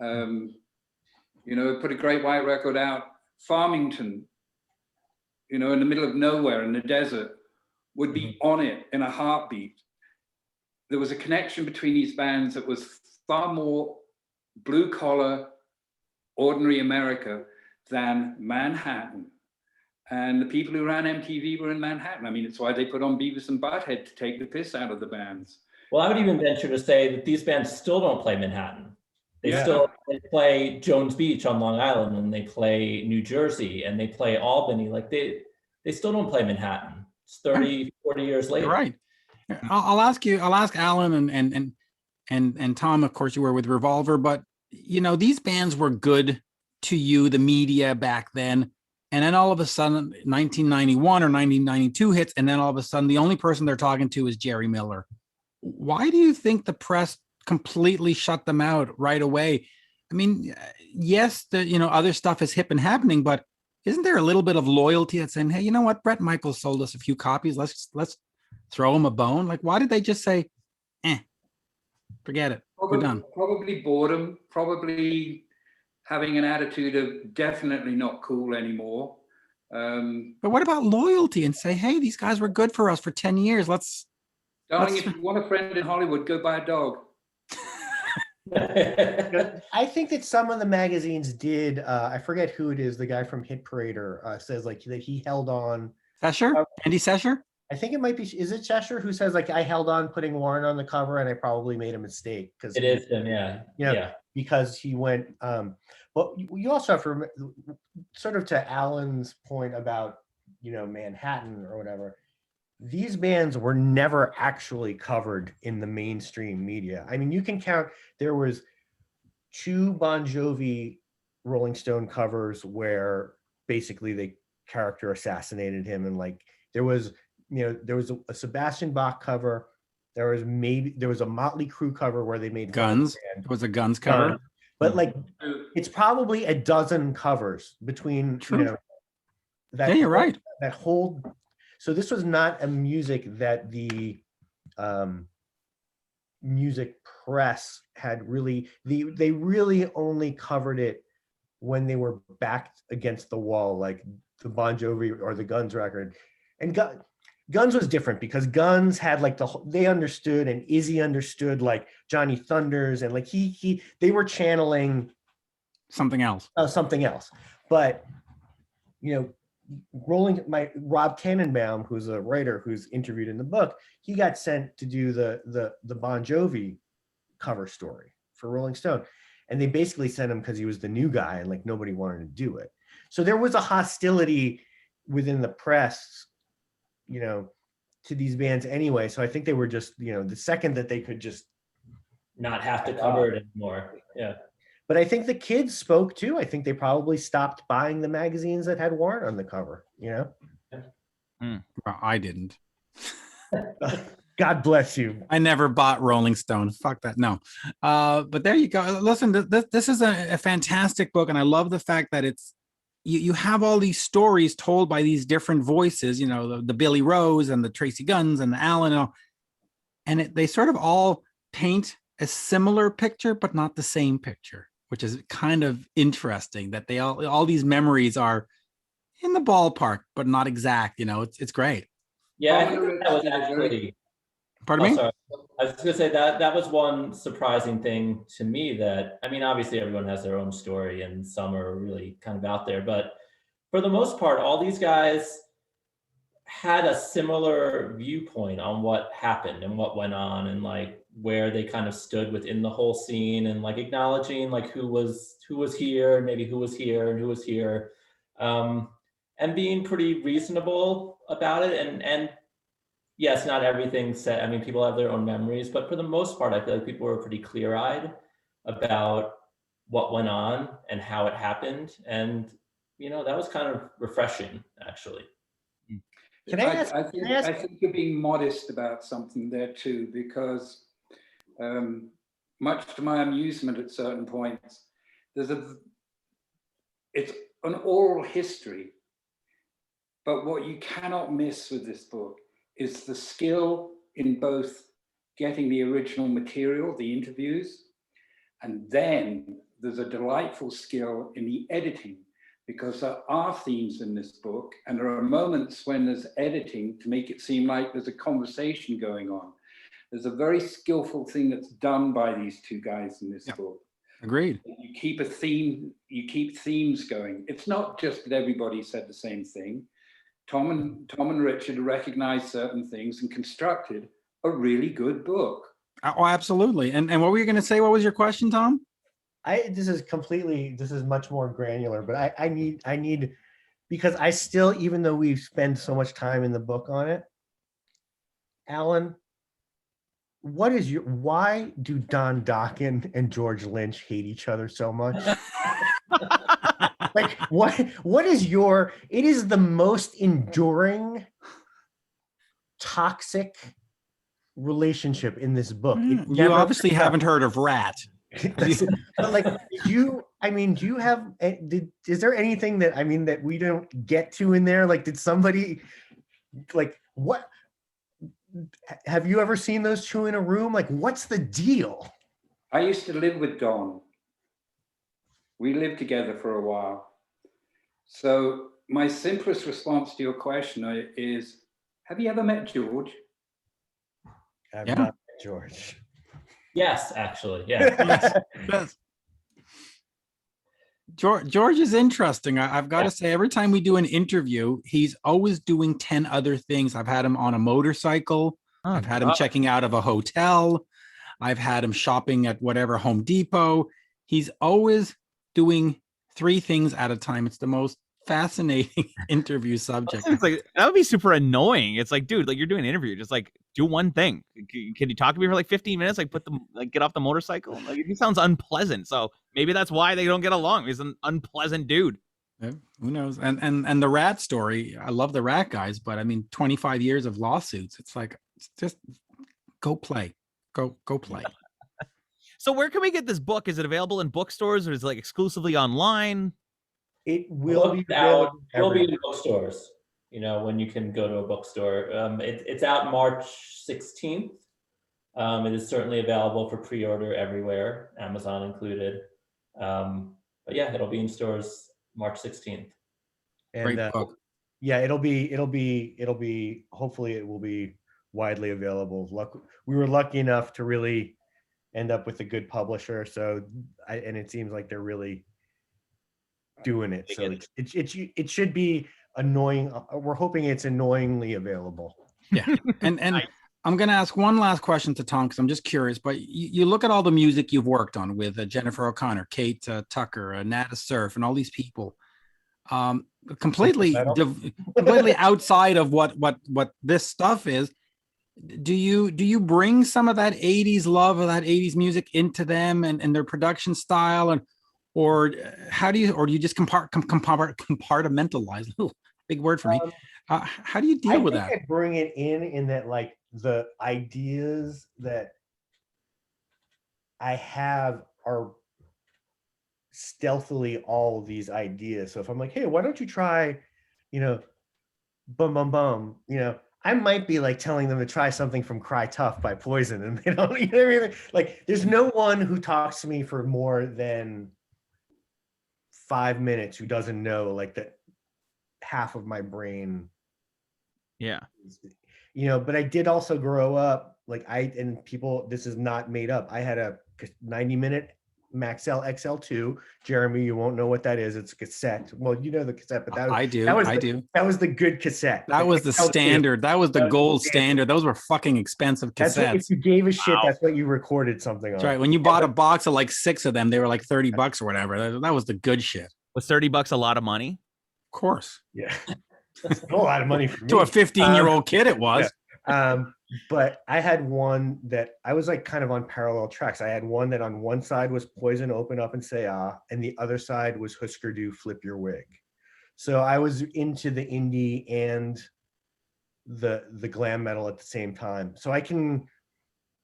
You know, put a Great White record out. Farmington, you know, in the middle of nowhere in the desert, would be on it in a heartbeat. There was a connection between these bands that was far more blue collar, ordinary America than Manhattan. And the people who ran MTV were in Manhattan. I mean, it's why they put on Beavis and Butthead to take the piss out of the bands. Well, I would even venture to say that these bands still don't play Manhattan. They still play Jones Beach on Long Island, and they play New Jersey, and they play Albany. Like they still don't play Manhattan. It's 30, 40 years later. You're right. I'll ask Alan and Tom, of course you were with Revolver, but you know, these bands were good to you, the media back then. And then all of a sudden 1991 or 1992 hits, and then all of a sudden the only person they're talking to is Jerry Miller. Why do you think the press completely shut them out right away? I mean, yes, you know, other stuff is hip and happening, but isn't there a little bit of loyalty that's saying, hey, you know what, Bret Michaels sold us a few copies, let's throw him a bone? Like, why did they just say, forget it, we're done? Probably boredom, probably having an attitude of definitely not cool anymore. But what about loyalty and say, hey, these guys were good for us for 10 years. Darling, if you want a friend in Hollywood, go buy a dog. I think that some of the magazines did. I forget who it is. The guy from Hit Parader says like that he held on. Sesher? Andy Sesher? I think it might be. Is it Cheshire who says like I held on putting Warren on the cover and I probably made a mistake because it is him, yeah. Because he went. But you also have to remember, sort of to Alan's point about, you know, Manhattan or whatever. These bands were never actually covered in the mainstream media. I mean, you can count, there was 2 Bon Jovi Rolling Stone covers where basically they character assassinated him. And like, there was, you know, there was a Sebastian Bach cover. There was a Mötley Crüe cover where they made Guns. It was a Guns cover. But like, it's probably a dozen covers between, True. you know, that. Yeah, you're right. That whole. So this was not a music that the music press had really, they really only covered it when they were backed against the wall, like the Bon Jovi or the Guns record. And Guns was different because Guns had like they understood, and Izzy understood like Johnny Thunders, and like they were channeling something else. But, you know, Rob Tannenbaum, who's a writer who's interviewed in the book, he got sent to do the Bon Jovi cover story for Rolling Stone, and they basically sent him because he was the new guy and like nobody wanted to do it. So there was a hostility within the press, you know, to these bands anyway. So I think they were just, you know, the second that they could just not have to cover it anymore. Yeah. But I think the kids spoke too. I think they probably stopped buying the magazines that had Warren on the cover, you know? Well, I didn't. God bless you. I never bought Rolling Stone. Fuck that. No. But there you go. Listen, this is a fantastic book. And I love the fact that it's, you have all these stories told by these different voices, you know, the Billy Rose and the Tracy Guns and the Alan, and they sort of all paint a similar picture, but not the same picture, which is kind of interesting that they all these memories are in the ballpark, but not exact. You know, it's great. Yeah, I think that was actually. Pardon me? Sorry. I was going to say that was one surprising thing to me. That, I mean, obviously everyone has their own story, and some are really kind of out there, but for the most part, all these guys had a similar viewpoint on what happened and what went on, and like where they kind of stood within the whole scene, and like acknowledging like who was here, maybe who was here and who was here, and being pretty reasonable about it. And yes, not everything said. I mean, people have their own memories, but for the most part, I feel like people were pretty clear-eyed about what went on and how it happened. And, you know, that was kind of refreshing, actually. I think you're being modest about something there too, because much to my amusement at certain points, it's an oral history. But what you cannot miss with this book is the skill in both getting the original material, the interviews, and then there's a delightful skill in the editing because there are themes in this book, and there are moments when there's editing to make it seem like there's a conversation going on. There's a very skillful thing that's done by these two guys in this book. Agreed. You keep a theme, you keep themes going. It's not just that everybody said the same thing. Tom and Richard recognized certain things and constructed a really good book. Oh, absolutely. And what were you going to say? What was your question, Tom? This is much more granular, but I need, because I still, even though we've spent so much time in the book on it, Alan, why do Don Dokken and George Lynch hate each other so much? Like, what is it is the most enduring toxic relationship in this book. You obviously haven't heard of Rat. Like, do you have, is there anything that we don't get to in there? Like, did somebody, like, what, have you ever seen those two in a room? Like, what's the deal? I used to live with Don. We lived together for a while. So my simplest response to your question is, have you ever met George? I've not met George. Yes, actually, yeah. Yes. George is interesting. I've got to say, every time we do an interview, he's always doing 10 other things. I've had him on a motorcycle. I've had him checking out of a hotel. I've had him shopping at whatever Home Depot. He's always doing 3 things at a time. It's the most fascinating interview subject. It's like, that would be super annoying. It's like, dude, like, you're doing an interview, just like do one thing. Can you talk to me for like 15 minutes? Like, get off the motorcycle. Like, it sounds unpleasant. So maybe that's why they don't get along. He's an unpleasant dude. Yeah, who knows? And the Rat story, I love the Rat guys, but I mean, 25 years of lawsuits. It's like, just go play. Go play. So where can we get this book? Is it available in bookstores, or is it like exclusively online? It will be out. It will be in bookstores. You know, when you can go to a bookstore. It's out March 16th. It is certainly available for pre-order everywhere, Amazon included. But yeah, it'll be in stores March 16th. And Great book. Yeah, it'll be. Hopefully, it will be widely available. We were lucky enough to really end up with a good publisher. So, and it seems like they're really doing it. So it should be annoying. We're hoping it's annoyingly available. Yeah, and I'm going to ask one last question to Tom, because I'm just curious. But you look at all the music you've worked on with Jennifer O'Connor, Kate Tucker, Nada Surf, and all these people. Completely outside of what this stuff is. Do you bring some of that 80s love or that 80s music into them and their production style, or do you just compartmentalize? Big word for me. How do you deal with that? I bring it in that, like, the ideas that I have are stealthily all these ideas. So if I'm like, hey, why don't you try, bum bum bum, I might be like telling them to try something from Cry Tough by Poison, and they don't, like, there's no one who talks to me for more than 5 minutes who doesn't know, like, that half of my brain. Yeah. But I did also grow up, like, this is not made up. I had a 90-minute Maxell XL2. Jeremy, you won't know what that is. It's a cassette. Well, you know the cassette, but I do. That was the good cassette. That was the standard. That was the gold standard. Those were fucking expensive cassettes. If you gave a shit, that's what you recorded something on. That's right. When you bought a box of like 6 of them, they were like $30 or whatever. That was the good shit. Was $30 a lot of money? Of course. Yeah. That's a lot of money for me. To a 15-year-old kid, it was. Yeah. But I had one that I was like kind of on parallel tracks. I had one that on one side was Poison, Open Up and Say Ah, and the other side was Husker Du, Flip Your Wig. So I was into the indie and the glam metal at the same time. So I can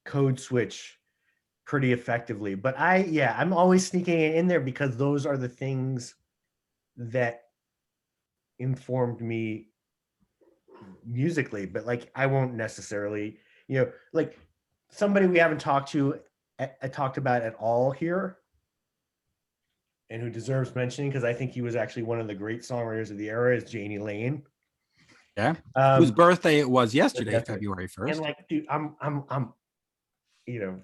code switch pretty effectively. But I'm always sneaking it in there because those are the things that informed me musically. But like, I won't necessarily, like, somebody we haven't talked about at all here and who deserves mentioning because I think he was actually one of the great songwriters of the era, is Janie Lane. Yeah. Whose birthday it was yesterday, February 1st. And like, dude, I'm, you know,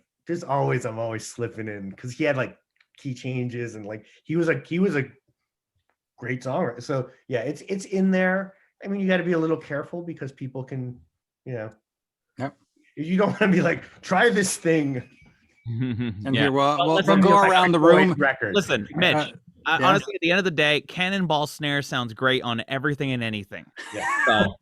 I'm always slipping in because he had like key changes and like he was a great songwriter. So yeah, it's in there. I mean, you got to be a little careful because people can, you know, yep. You don't want to be like, try this thing. And here, we'll listen, go around the room. Record. Listen, Mitch. Honestly, at the end of the day, cannonball snare sounds great on everything and anything. Yeah. So,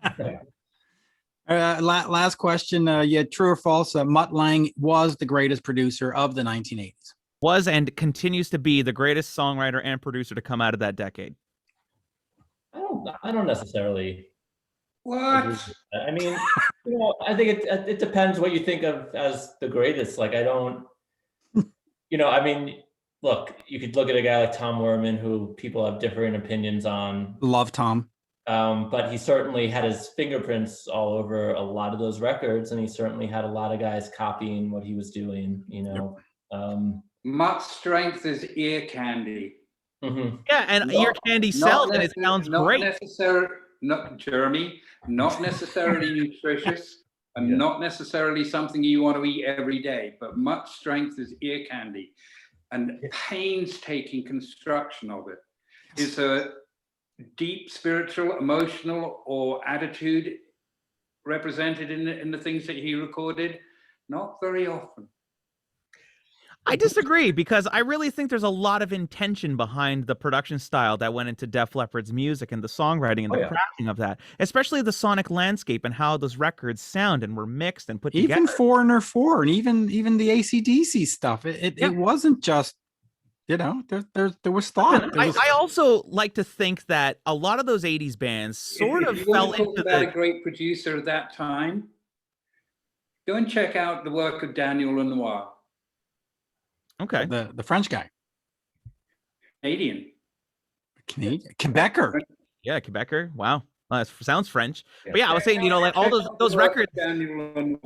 last question. True or false? Mutt Lange was the greatest producer of the 1980s. Was and continues to be the greatest songwriter and producer to come out of that decade. I don't necessarily. What? I mean, you know, I think it depends what you think of as the greatest. Like, I don't, you know, I mean, look, you could look at a guy like Tom Werman, who people have differing opinions on. Love Tom. But he certainly had his fingerprints all over a lot of those records, and he certainly had a lot of guys copying what he was doing, you know. Yep. Mutt's strength is ear candy. Mm-hmm. Yeah, and ear candy sells, and it sounds great. Jeremy, not necessarily nutritious, and not necessarily something you want to eat every day, but Mutt's strength is ear candy. And painstaking construction of it is a deep spiritual, emotional, or attitude represented in the things that he recorded. Not very often. I disagree because I really think there's a lot of intention behind the production style that went into Def Leppard's music and the songwriting and the crafting of that, especially the sonic landscape and how those records sound and were mixed and put together. Even Foreigner 4 and even the AC/DC stuff. It wasn't just, you know, there was thought. I also like to think that a lot of those 80s bands sort of fell into a great producer at that time. Go and check out the work of Daniel Lanois. Okay. The French guy. Canadian. Quebecer. Yeah, Quebecer. Wow. That sounds French. Yeah. But yeah, I was saying, you know, like all those records. Anyway.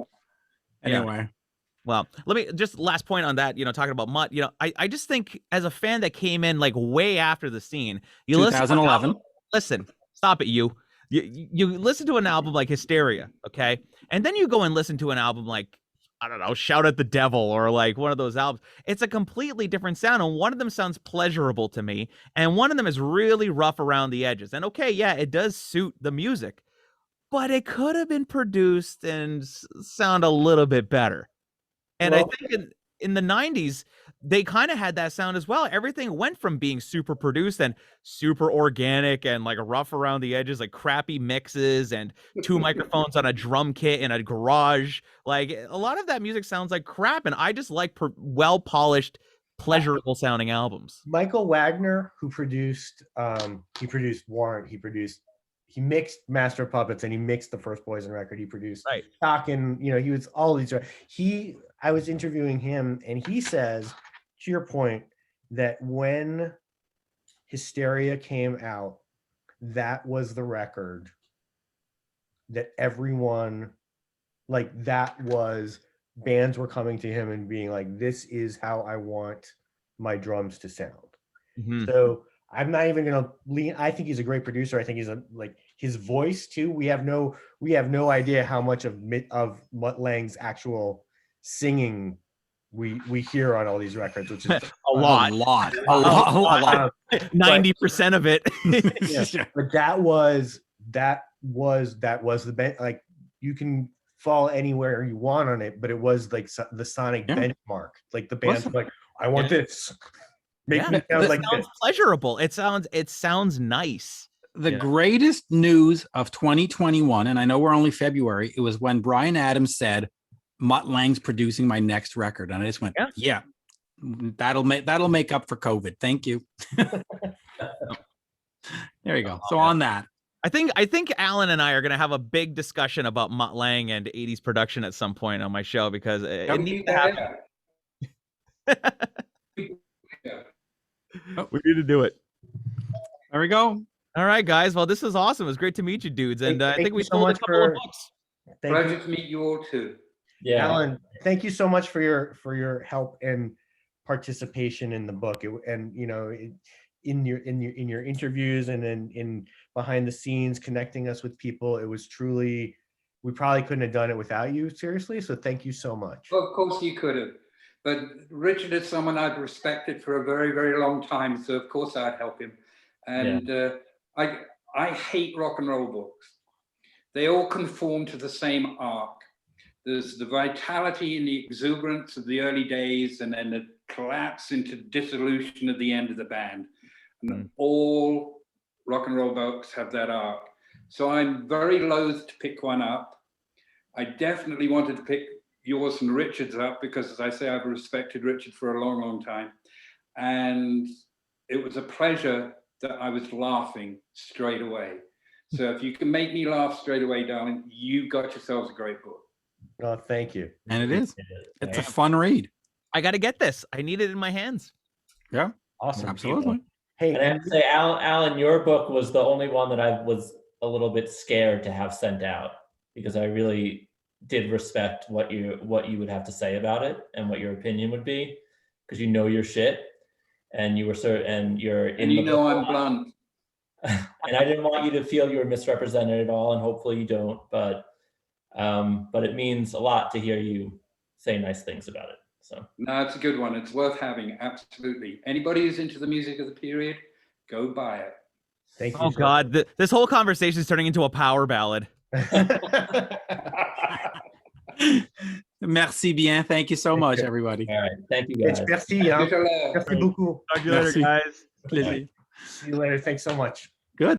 Well, let me just last point on that, you know, talking about Mutt, you know, I just think as a fan that came in like way after the scene, you 2011. Listen, stop it, you listen to an album like Hysteria, okay? And then you go and listen to an album like, I don't know, Shout at the Devil or like one of those albums. It's a completely different sound. And one of them sounds pleasurable to me. And one of them is really rough around the edges. And okay, yeah, it does suit the music, but it could have been produced and sound a little bit better. And I think in the 90s, they kind of had that sound as well. Everything went from being super produced and super organic and like rough around the edges, like crappy mixes and 2 microphones on a drum kit in a garage. Like a lot of that music sounds like crap. And I just like well-polished, pleasurable sounding albums. Michael Wagner, who produced, Warrant, he mixed Master of Puppets and he mixed the first Poison record. He produced Stock, and you know, he was all these. I was interviewing him and he says, to your point, that when Hysteria came out, that was the record that everyone, like, that was, bands were coming to him and being like, this is how I want my drums to sound. Mm-hmm. So I'm not even gonna lean. I think he's a great producer. I think he's his voice too. We have no idea how much of Mutt Lange's actual singing we hear on all these records, which is a lot. 90% of it. Yeah, but that was the band. Like, you can fall anywhere you want on it, but it was like the sonic benchmark. Like the band's like, I want this. Make me sound like sounds this. Pleasurable. It sounds nice. The greatest news of 2021, and I know we're only February, it was when Bryan Adams said, Mutt Lange's producing my next record. And I just went, yeah, that'll make up for COVID. Thank you. There you go. So on that. I think Alan and I are going to have a big discussion about Mutt Lange and 80s production at some point on my show, because it needs to happen. We need to do it. There we go. All right, guys. Well, this is awesome. It was great to meet you, dudes. And I think we sold a couple of books. Pleasure to meet you all too. Yeah, Alan, thank you so much for your help and participation in the book. And you know, in your interviews and in behind the scenes, connecting us with people, it was truly, we probably couldn't have done it without you, seriously. So thank you so much. Well, of course you could have, but Richard is someone I've respected for a very, very long time. So of course I'd help him. And I hate rock and roll books. They all conform to the same arc. There's the vitality and the exuberance of the early days, and then the collapse into dissolution at the end of the band. And all rock and roll books have that arc. So I'm very loath to pick one up. I definitely wanted to pick yours and Richard's up because, as I say, I've respected Richard for a long, long time. And it was a pleasure that I was laughing straight away. So if you can make me laugh straight away, darling, you got yourselves a great book. Oh, thank you. And it is. It's a fun read. I got to get this. I need it in my hands. Yeah. Awesome. Absolutely. Hey, And I have to say, Alan, your book was the only one that I was a little bit scared to have sent out, because I really did respect what you would have to say about it and what your opinion would be, because you know your shit, and you were and you're in. And you know I'm blunt. And I didn't want you to feel you were misrepresented at all, and hopefully you don't. But it means a lot to hear you say nice things about it. So no, it's a good one. It's worth having. Absolutely. Anybody who's into the music of the period, go buy it. thank you. Oh God, this whole conversation is turning into a power ballad. Merci bien. Thank you so much, everybody. all right, thank you guys. Merci, hein. Merci beaucoup. Talk to you later, Merci. guys. Plaisir. See you later. Thanks so much.